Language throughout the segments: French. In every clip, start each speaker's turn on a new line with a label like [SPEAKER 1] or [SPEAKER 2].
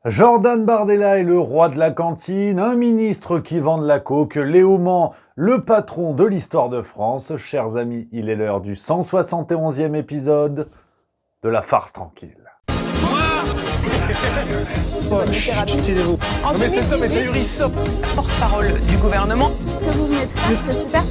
[SPEAKER 1] Jordan Bardella est le roi de la cantine, un ministre qui vend de la coke, Léo Mans, le patron de l'histoire de France. Chers amis, il est l'heure du 171e épisode de La Farce Tranquille.
[SPEAKER 2] Excusez-vous.
[SPEAKER 3] En
[SPEAKER 2] Mais cet homme est
[SPEAKER 3] 2018,
[SPEAKER 2] ahurissant.
[SPEAKER 3] porte-parole du gouvernement.
[SPEAKER 4] Ce que vous venez de faire, c'est super.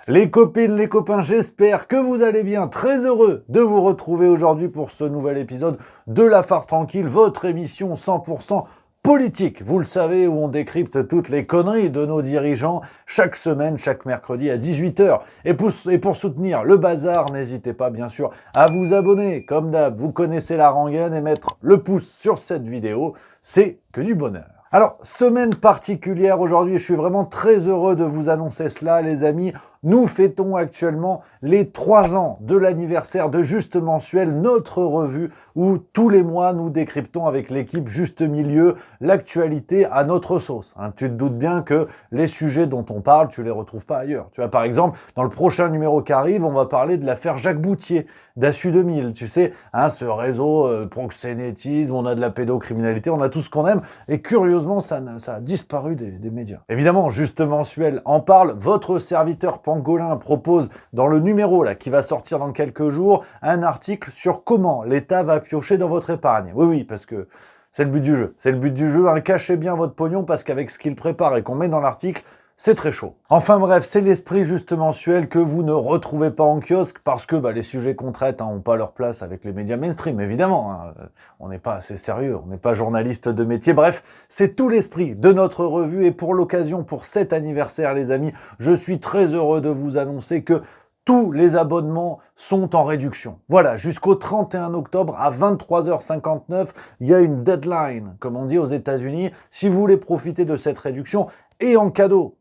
[SPEAKER 1] Les copines, les copains, j'espère que vous allez bien. Très heureux de vous retrouver aujourd'hui pour ce nouvel épisode de La Farce Tranquille, votre émission 100% politique. Vous le savez, où on décrypte toutes les conneries de nos dirigeants chaque semaine, chaque mercredi à 18h. Et pour soutenir le bazar, n'hésitez pas bien sûr à vous abonner. Comme d'hab, vous connaissez la rengaine et mettre le pouce sur cette vidéo, c'est que du bonheur. Alors, semaine particulière aujourd'hui, je suis vraiment très heureux de vous annoncer cela, les amis. Nous fêtons actuellement les 3 ans de l'anniversaire de Juste Mensuel, notre revue où tous les mois nous décryptons avec l'équipe Juste Milieu l'actualité à notre sauce. Tu te doutes bien que les sujets dont on parle, tu les retrouves pas ailleurs. Tu vois, par exemple, dans le prochain numéro qui arrive, on va parler de l'affaire Jacques Boutier d'Assu 2000. Tu sais, ce réseau proxénétisme, on a de la pédocriminalité, on a tout ce qu'on aime. Et curieusement, ça a disparu des médias. Évidemment, Juste Mensuel en parle. Votre serviteur Pangolin propose dans le numéro là qui va sortir dans quelques jours un article sur comment l'État va piocher dans votre épargne. Oui, parce que c'est le but du jeu. C'est le but du jeu. Cachez bien votre pognon parce qu'avec ce qu'il prépare et qu'on met dans l'article, c'est très chaud. Enfin bref, c'est l'esprit Juste Mensuel que vous ne retrouvez pas en kiosque parce que les sujets qu'on traite n'ont pas leur place avec les médias mainstream, évidemment. On n'est pas assez sérieux, on n'est pas journaliste de métier. Bref, c'est tout l'esprit de notre revue et pour l'occasion, pour cet anniversaire, les amis, je suis très heureux de vous annoncer que tous les abonnements sont en réduction. Voilà, jusqu'au 31 octobre à 23h59, il y a une deadline, comme on dit aux États-Unis. Si vous voulez profiter de cette réduction, et en cadeau,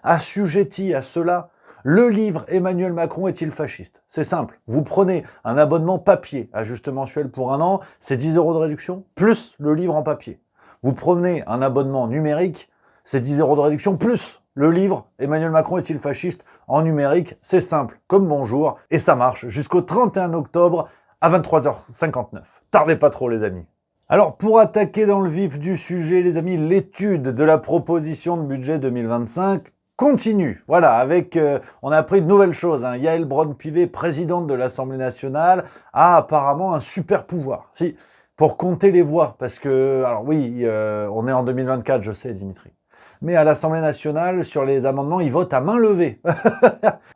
[SPEAKER 1] assujetti à cela, le livre Emmanuel Macron est-il fasciste? C'est simple, vous prenez un abonnement papier à Juste Mensuel pour 1 an, c'est 10 € de réduction, plus le livre en papier. Vous prenez un abonnement numérique, c'est 10 € de réduction, plus le livre Emmanuel Macron est-il fasciste en numérique, c'est simple, comme bonjour, et ça marche jusqu'au 31 octobre à 23h59. Tardez pas trop les amis. Alors, pour attaquer dans le vif du sujet, les amis, l'étude de la proposition de budget 2025 continue. Voilà, on a appris de nouvelles choses. Yaël Braun-Pivet, présidente de l'Assemblée nationale, a apparemment un super pouvoir. Si, pour compter les voix, parce que, alors oui, on est en 2024, je sais, Dimitri. Mais à l'Assemblée nationale, sur les amendements, ils votent à main levée.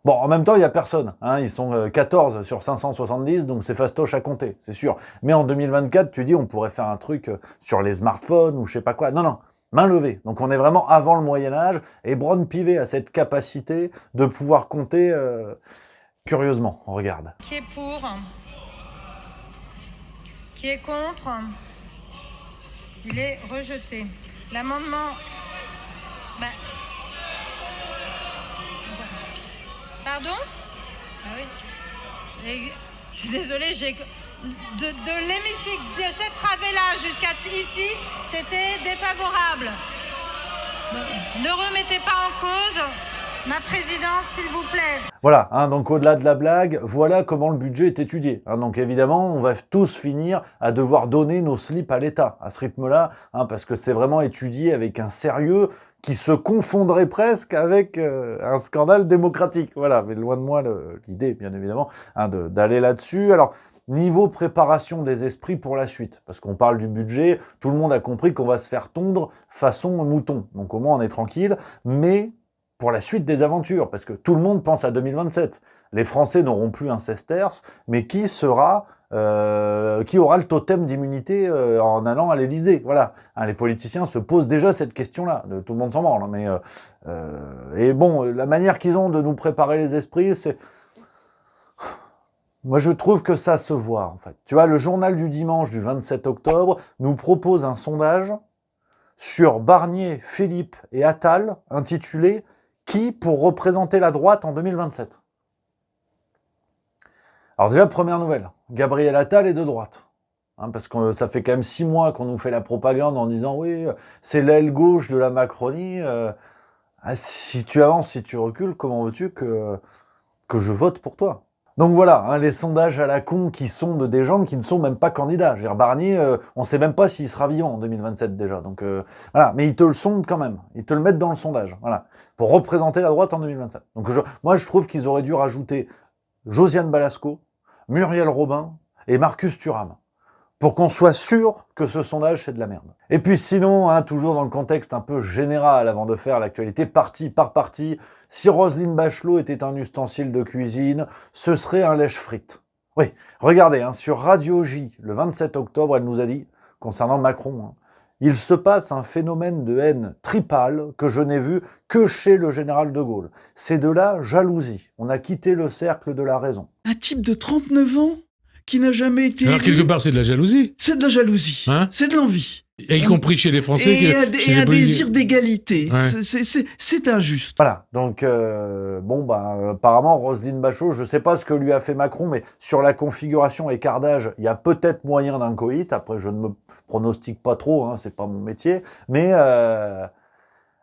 [SPEAKER 1] Bon, en même temps, il n'y a personne. Ils sont 14 sur 570, donc c'est fastoche à compter, c'est sûr. Mais en 2024, tu dis, on pourrait faire un truc sur les smartphones ou je sais pas quoi. Non, main levée. Donc on est vraiment avant le Moyen-Âge. Et Braun-Pivet a cette capacité de pouvoir compter curieusement. On regarde.
[SPEAKER 5] Qui est pour? Qui est contre? Il est rejeté. L'amendement... Pardon? Ah oui. Et, je suis désolée, de l'hémicycle, de cette travée-là jusqu'à ici, c'était défavorable. Ne remettez pas en cause ma présidence, s'il vous plaît.
[SPEAKER 1] Voilà, donc au-delà de la blague, voilà comment le budget est étudié. Donc évidemment, on va tous finir à devoir donner nos slips à l'État, à ce rythme-là, parce que c'est vraiment étudié avec un sérieux qui se confondrait presque avec un scandale démocratique. Voilà, mais loin de moi l'idée, bien évidemment, d'aller là-dessus. Alors, niveau préparation des esprits pour la suite, parce qu'on parle du budget, tout le monde a compris qu'on va se faire tondre façon mouton. Donc au moins, on est tranquille, mais pour la suite des aventures, parce que tout le monde pense à 2027. Les Français n'auront plus un sesterce, mais qui aura le totem d'immunité en allant à l'Élysée? Voilà. Les politiciens se posent déjà cette question-là. Tout le monde s'en branle. Mais et bon, la manière qu'ils ont de nous préparer les esprits, c'est... Moi, je trouve que ça se voit, en fait. Tu vois, le journal du dimanche du 27 octobre nous propose un sondage sur Barnier, Philippe et Attal, intitulé « Qui pour représenter la droite en 2027 ?» Alors déjà, première nouvelle, Gabriel Attal est de droite. Parce que ça fait quand même 6 mois qu'on nous fait la propagande en disant « Oui, c'est l'aile gauche de la Macronie. Si tu avances, si tu recules, comment veux-tu que je vote pour toi ?» Donc voilà, hein, les sondages à la con qui sondent des gens qui ne sont même pas candidats. Je veux dire, Barnier, on ne sait même pas s'il sera vivant en 2027 déjà. Donc voilà, mais ils te le sondent quand même. Ils te le mettent dans le sondage, voilà, pour représenter la droite en 2027. Donc moi, je trouve qu'ils auraient dû rajouter Josiane Balasco, Muriel Robin et Marcus Thuram, pour qu'on soit sûr que ce sondage, c'est de la merde. Et puis sinon, hein, toujours dans le contexte un peu général, avant de faire l'actualité parti par parti, si Roselyne Bachelot était un ustensile de cuisine, ce serait un lèche-frites. Oui, regardez, hein, sur Radio J, le 27 octobre, elle nous a dit, concernant Macron, hein, il se passe un phénomène de haine tripale que je n'ai vu que chez le général de Gaulle. C'est de la jalousie. On a quitté le cercle de la raison.
[SPEAKER 6] Un type de 39 ans qui n'a jamais été
[SPEAKER 7] Alors,
[SPEAKER 6] élu.
[SPEAKER 7] quelque part, c'est de la jalousie.
[SPEAKER 6] C'est de la jalousie.
[SPEAKER 7] Hein?
[SPEAKER 6] C'est de l'envie.
[SPEAKER 7] Et y compris chez les Français.
[SPEAKER 6] Et un
[SPEAKER 7] chez les
[SPEAKER 6] désir d'égalité.
[SPEAKER 7] Ouais.
[SPEAKER 6] C'est injuste.
[SPEAKER 1] Voilà, donc apparemment Roselyne Bachelot, je ne sais pas ce que lui a fait Macron, mais sur la configuration écart d'âge, il y a peut-être moyen d'un coït. Après, je ne me pronostique pas trop, hein, c'est pas mon métier, mais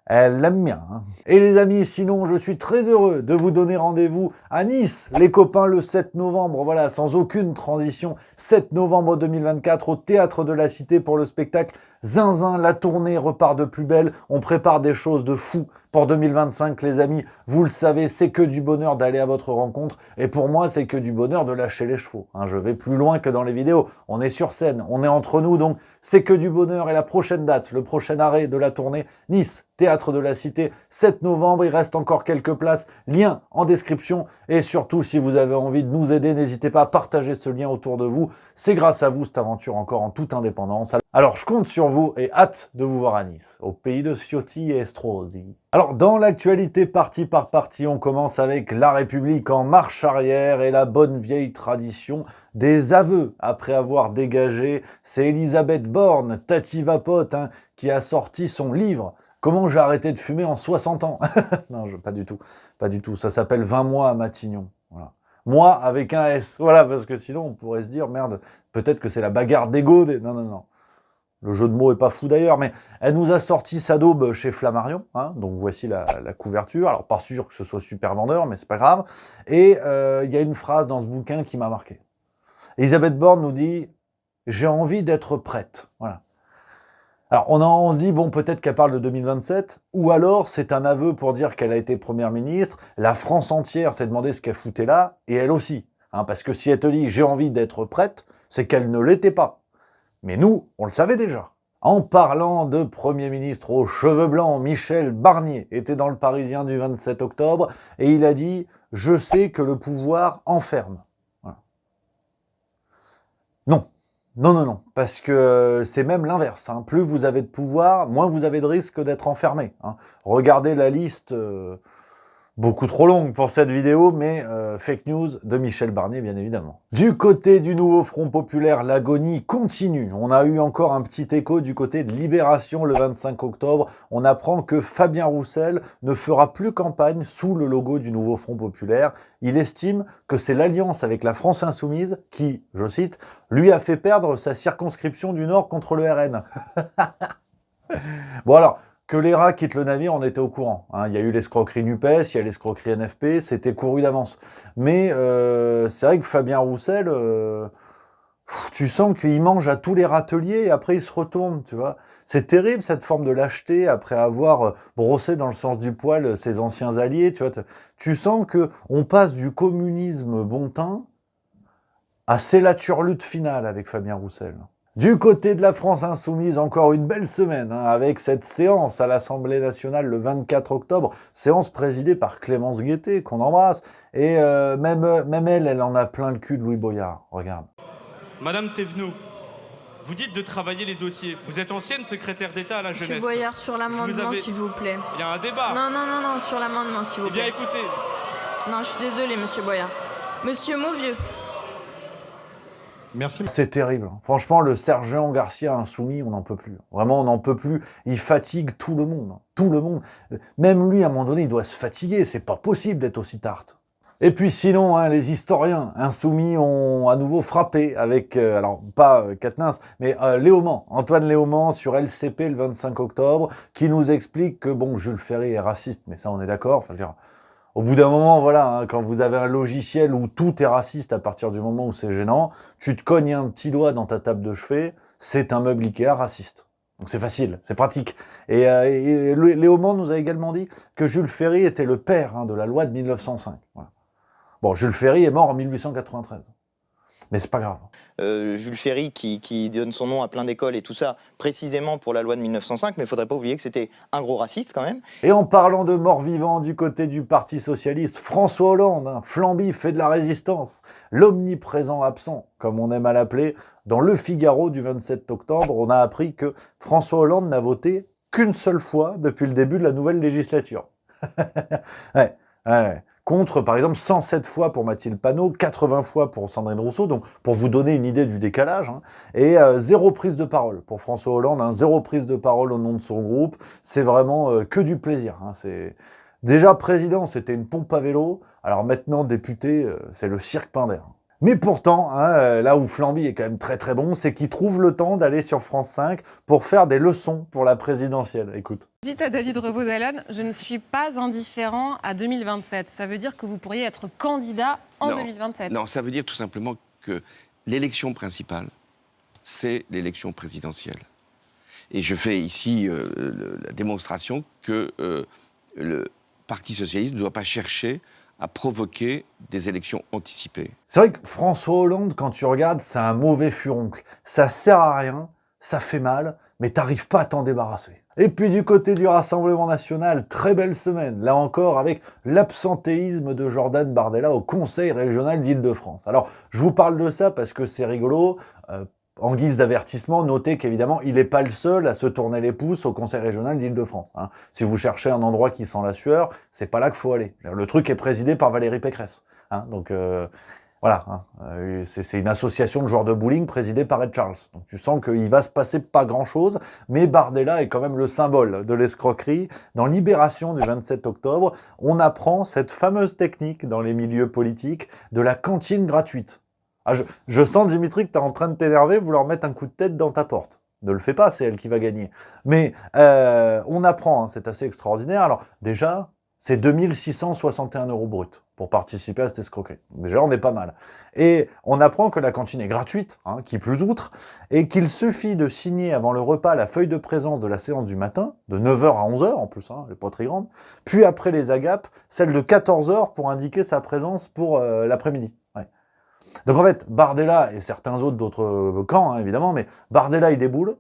[SPEAKER 1] elle l'aime bien. Hein. Et les amis, sinon, je suis très heureux de vous donner rendez-vous à Nice, les copains, le 7 novembre, voilà, sans aucune transition, 7 novembre 2024, au Théâtre de la Cité pour le spectacle Zinzin, la tournée repart de plus belle, on prépare des choses de fou pour 2025, les amis, vous le savez, c'est que du bonheur d'aller à votre rencontre, et pour moi, c'est que du bonheur de lâcher les chevaux. Hein, je vais plus loin que dans les vidéos, on est sur scène, on est entre nous, donc c'est que du bonheur, et la prochaine date, le prochain arrêt de la tournée, Nice, Théâtre de la Cité, 7 novembre, il reste encore quelques places, lien en description, et surtout, si vous avez envie de nous aider, n'hésitez pas à partager ce lien autour de vous, c'est grâce à vous, cette aventure encore en toute indépendance. Alors, je compte sur vous et hâte de vous voir à Nice, au pays de Ciotti et Estrosi. Alors, dans l'actualité partie par partie, on commence avec La République en marche arrière et la bonne vieille tradition des aveux après avoir dégagé. C'est Elisabeth Borne, Tati Vapote, hein, qui a sorti son livre « Comment j'ai arrêté de fumer en 60 ans ?» Non, pas du tout, pas du tout. Ça s'appelle « 20 mois à Matignon ». Voilà. Moi avec un S, voilà, parce que sinon on pourrait se dire, merde, peut-être que c'est la bagarre d'ego. Non, non, non. Le jeu de mots est pas fou d'ailleurs, mais elle nous a sorti sa daube chez Flammarion, hein, donc voici la couverture. Alors pas sûr que ce soit super vendeur, mais c'est pas grave. Et il y a une phrase dans ce bouquin qui m'a marqué. Elisabeth Borne nous dit « J'ai envie d'être prête ». Voilà. Alors on se dit, bon, peut-être qu'elle parle de 2027, ou alors c'est un aveu pour dire qu'elle a été première ministre, la France entière s'est demandé ce qu'elle foutait là, et elle aussi. Hein, parce que si elle te dit « J'ai envie d'être prête », c'est qu'elle ne l'était pas. Mais nous, on le savait déjà. En parlant de Premier ministre aux cheveux blancs, Michel Barnier était dans le Parisien du 27 octobre et il a dit « Je sais que le pouvoir enferme ». Voilà. Non. Non, non, non, parce que c'est même l'inverse. Hein. Plus vous avez de pouvoir, moins vous avez de risque d'être enfermé. Hein. Regardez la liste... beaucoup trop longue pour cette vidéo, mais fake news de Michel Barnier, bien évidemment. Du côté du nouveau Front Populaire, l'agonie continue. On a eu encore un petit écho du côté de Libération le 25 octobre. On apprend que Fabien Roussel ne fera plus campagne sous le logo du nouveau Front Populaire. Il estime que c'est l'alliance avec la France Insoumise qui, je cite, lui a fait perdre sa circonscription du Nord contre le RN. Bon alors... Que les rats quittent le navire, on était au courant. Hein. Il y a eu l'escroquerie NUPES, il y a l'escroquerie NFP, c'était couru d'avance. Mais c'est vrai que Fabien Roussel, tu sens qu'il mange à tous les râteliers et après il se retourne, tu vois. C'est terrible cette forme de lâcheté après avoir brossé dans le sens du poil ses anciens alliés, tu vois. Tu sens qu'on passe du communisme bon teint à c'est la turlute finale avec Fabien Roussel. Du côté de la France Insoumise, encore une belle semaine, hein, avec cette séance à l'Assemblée nationale le 24 octobre, séance présidée par Clémence Guettet, qu'on embrasse, et même elle en a plein le cul de Louis Boyard, regarde.
[SPEAKER 8] Madame Thévenoud, vous dites de travailler les dossiers. Vous êtes ancienne secrétaire d'État à la jeunesse.
[SPEAKER 4] Monsieur Boyard, sur l'amendement, s'il vous plaît.
[SPEAKER 8] Il y a un débat.
[SPEAKER 4] Non, non, non, non, sur l'amendement, s'il vous plaît.
[SPEAKER 8] Eh bien, écoutez.
[SPEAKER 4] Non, je suis désolée, monsieur Boyard. Monsieur Mauvieux.
[SPEAKER 1] Merci. C'est terrible. Franchement, le sergent Garcia insoumis, on n'en peut plus. Vraiment, on n'en peut plus. Il fatigue tout le monde. Tout le monde. Même lui, à un moment donné, il doit se fatiguer. C'est pas possible d'être aussi tarte. Et puis sinon, hein, les historiens insoumis ont à nouveau frappé avec, alors pas Quatennens, mais Léaumont, Antoine Léaumont sur LCP le 25 octobre, qui nous explique que, bon, Jules Ferry est raciste, mais ça on est d'accord, enfin, je veux dire, Au bout d'un moment, voilà, hein, quand vous avez un logiciel où tout est raciste à partir du moment où c'est gênant, tu te cognes un petit doigt dans ta table de chevet, c'est un meuble Ikea raciste. Donc c'est facile, c'est pratique. Et Léo Mans nous a également dit que Jules Ferry était le père de la loi de 1905. Voilà. Bon, Jules Ferry est mort en 1893. Mais c'est pas grave.
[SPEAKER 9] Jules Ferry qui donne son nom à plein d'écoles et tout ça, précisément pour la loi de 1905, mais il ne faudrait pas oublier que c'était un gros raciste quand même.
[SPEAKER 1] Et en parlant de morts-vivants du côté du Parti Socialiste, François Hollande, Flamby fait de la résistance, l'omniprésent absent, comme on aime à l'appeler, dans Le Figaro du 27 octobre, on a appris que François Hollande n'a voté qu'une seule fois depuis le début de la nouvelle législature. ouais. Contre, par exemple, 107 fois pour Mathilde Panot, 80 fois pour Sandrine Rousseau, donc pour vous donner une idée du décalage, et zéro prise de parole pour François Hollande, zéro prise de parole au nom de son groupe, c'est vraiment que du plaisir. C'est... Déjà président, c'était une pompe à vélo, alors maintenant député, c'est le cirque Pinder. Mais pourtant, là où Flamby est quand même très très bon, c'est qu'il trouve le temps d'aller sur France 5 pour faire des leçons pour la présidentielle. Écoute.
[SPEAKER 10] Dites à David Revaud-Dallon, je ne suis pas indifférent à 2027. Ça veut dire que vous pourriez être candidat en 2027.
[SPEAKER 11] Non, ça veut dire tout simplement que l'élection principale, c'est l'élection présidentielle. Et je fais ici la démonstration que le Parti socialiste ne doit pas chercher à provoquer des élections anticipées.
[SPEAKER 1] C'est vrai que François Hollande, quand tu regardes, c'est un mauvais furoncle. Ça sert à rien, ça fait mal, mais t'arrives pas à t'en débarrasser. Et puis du côté du Rassemblement National, très belle semaine, là encore avec l'absentéisme de Jordan Bardella au Conseil Régional d'Île-de-France. Alors, je vous parle de ça parce que c'est rigolo. En guise d'avertissement, notez qu'évidemment, il n'est pas le seul à se tourner les pouces au Conseil régional d'Île-de-France. Si vous cherchez un endroit qui sent la sueur, c'est pas là qu'il faut aller. Le truc est présidé par Valérie Pécresse. Donc voilà, c'est une association de joueurs de bowling présidée par Ed Charles. Donc tu sens qu'il va se passer pas grand-chose, mais Bardella est quand même le symbole de l'escroquerie. Dans Libération du 27 octobre, on apprend cette fameuse technique dans les milieux politiques de la cantine gratuite. Ah, je sens, Dimitri, que tu es en train de t'énerver, vouloir mettre un coup de tête dans ta porte. Ne le fais pas, c'est elle qui va gagner. Mais on apprend, c'est assez extraordinaire. Alors déjà, c'est 2661 € brut pour participer à cette escroquerie. Déjà, on est pas mal. Et on apprend que la cantine est gratuite, qui plus outre, et qu'il suffit de signer avant le repas la feuille de présence de la séance du matin, de 9h à 11h en plus, elle n'est pas très grande, puis après les agapes, celle de 14h pour indiquer sa présence pour l'après-midi. Donc en fait, Bardella et certains autres d'autres camps, évidemment, mais Bardella, il déboule,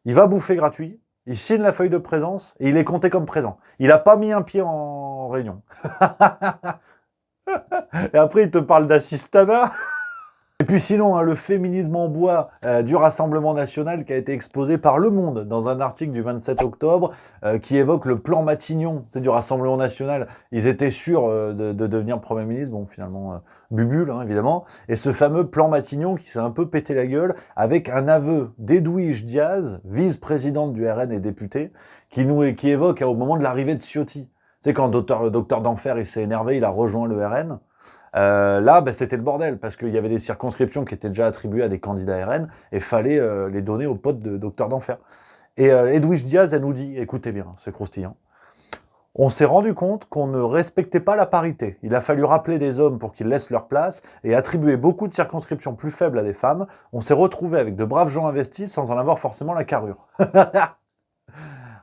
[SPEAKER 1] il va bouffer gratuit, il signe la feuille de présence et il est compté comme présent. Il n'a pas mis un pied en réunion. Et après, il te parle d'assistanat. Et puis sinon, le féminisme en bois du Rassemblement National qui a été exposé par Le Monde dans un article du 27 octobre qui évoque le plan Matignon, c'est du Rassemblement National. Ils étaient sûrs de devenir Premier ministre, bon finalement bubule évidemment. Et ce fameux plan Matignon qui s'est un peu pété la gueule avec un aveu d'Edwige Diaz, vice-présidente du RN et députée, qui évoque au moment de l'arrivée de Ciotti. C'est quand Docteur d'Enfer il s'est énervé, il a rejoint le RN. Là, c'était le bordel, parce qu'il y avait des circonscriptions qui étaient déjà attribuées à des candidats RN, et fallait les donner aux potes de Docteur d'Enfer. Et Edwige Diaz, elle nous dit, écoutez bien, c'est croustillant, on s'est rendu compte qu'on ne respectait pas la parité. Il a fallu rappeler des hommes pour qu'ils laissent leur place, et attribuer beaucoup de circonscriptions plus faibles à des femmes. On s'est retrouvé avec de braves gens investis sans en avoir forcément la carrure.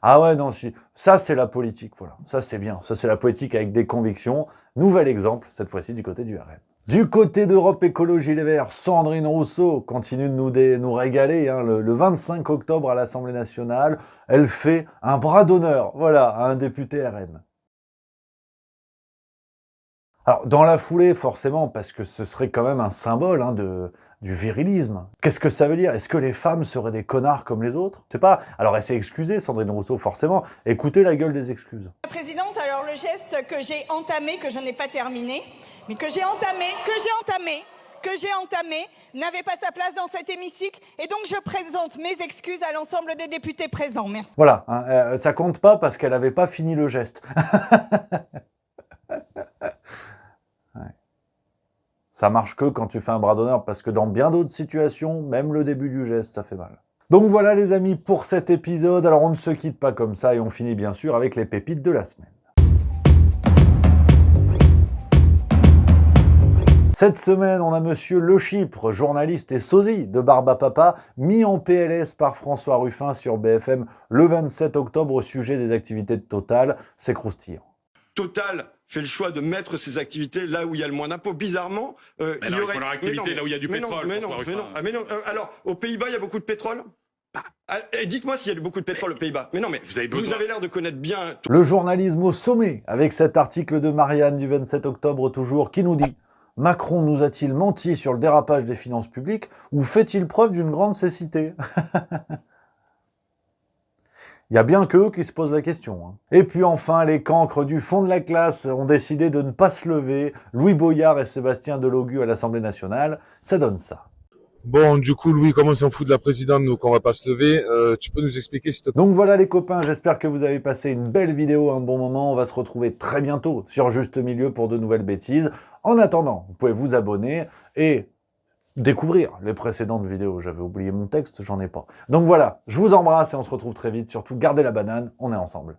[SPEAKER 1] Ah ouais, non, ça c'est la politique, voilà. Ça c'est bien, ça c'est la politique avec des convictions. Nouvel exemple, cette fois-ci du côté du RN. Du côté d'Europe Écologie Les Verts, Sandrine Rousseau continue de nous régaler. Le 25 octobre à l'Assemblée nationale, elle fait un bras d'honneur, voilà, à un député RN. Alors, dans la foulée, forcément, parce que ce serait quand même un symbole du virilisme. Qu'est-ce que ça veut dire? Est-ce que les femmes seraient des connards comme les autres? C'est pas. Alors, elle s'est excusée, Sandrine Rousseau, forcément. Écoutez la gueule des excuses.
[SPEAKER 12] Présidente, alors le geste que j'ai entamé, que je n'ai pas terminé, mais que j'ai entamé, n'avait pas sa place dans cet hémicycle, et donc je présente mes excuses à l'ensemble des députés présents. Merci.
[SPEAKER 1] Voilà, ça compte pas parce qu'elle n'avait pas fini le geste. Ça marche que quand tu fais un bras d'honneur, parce que dans bien d'autres situations, même le début du geste, ça fait mal. Donc voilà les amis pour cet épisode. Alors on ne se quitte pas comme ça et on finit bien sûr avec les pépites de la semaine. Cette semaine, on a monsieur Le Chypre, journaliste et sosie de Barbapapa, mis en PLS par François Ruffin sur BFM le 27 octobre au sujet des activités de Total. C'est croustillant.
[SPEAKER 13] Total fait le choix de mettre ses activités là où il y a le moins d'impôts. Bizarrement,
[SPEAKER 14] il faut leur activité là où il y a du pétrole.
[SPEAKER 13] Alors, aux Pays-Bas, il y a beaucoup de pétrole. Dites-moi s'il y a beaucoup de pétrole aux Pays-Bas. Mais non, mais vous avez l'air de connaître bien.
[SPEAKER 1] Le journalisme au sommet, avec cet article de Marianne du 27 octobre toujours, qui nous dit « Macron nous a-t-il menti sur le dérapage des finances publiques ou fait-il preuve d'une grande cécité ?» Il y a bien qu'eux qui se posent la question. Hein. Et puis enfin, les cancres du fond de la classe ont décidé de ne pas se lever. Louis Boyard et Sébastien Delogu à l'Assemblée nationale, ça donne ça.
[SPEAKER 15] Bon, du coup, Louis, comme on s'en fout de la présidente, nous, qu'on va pas se lever, tu peux nous expliquer, s'il te plaît?
[SPEAKER 1] Donc voilà les copains, j'espère que vous avez passé une belle vidéo, un bon moment. On va se retrouver très bientôt sur Juste Milieu pour de nouvelles bêtises. En attendant, vous pouvez vous abonner et découvrir les précédentes vidéos. J'avais oublié mon texte, j'en ai pas. Donc voilà, je vous embrasse et on se retrouve très vite. Surtout, gardez la banane, on est ensemble.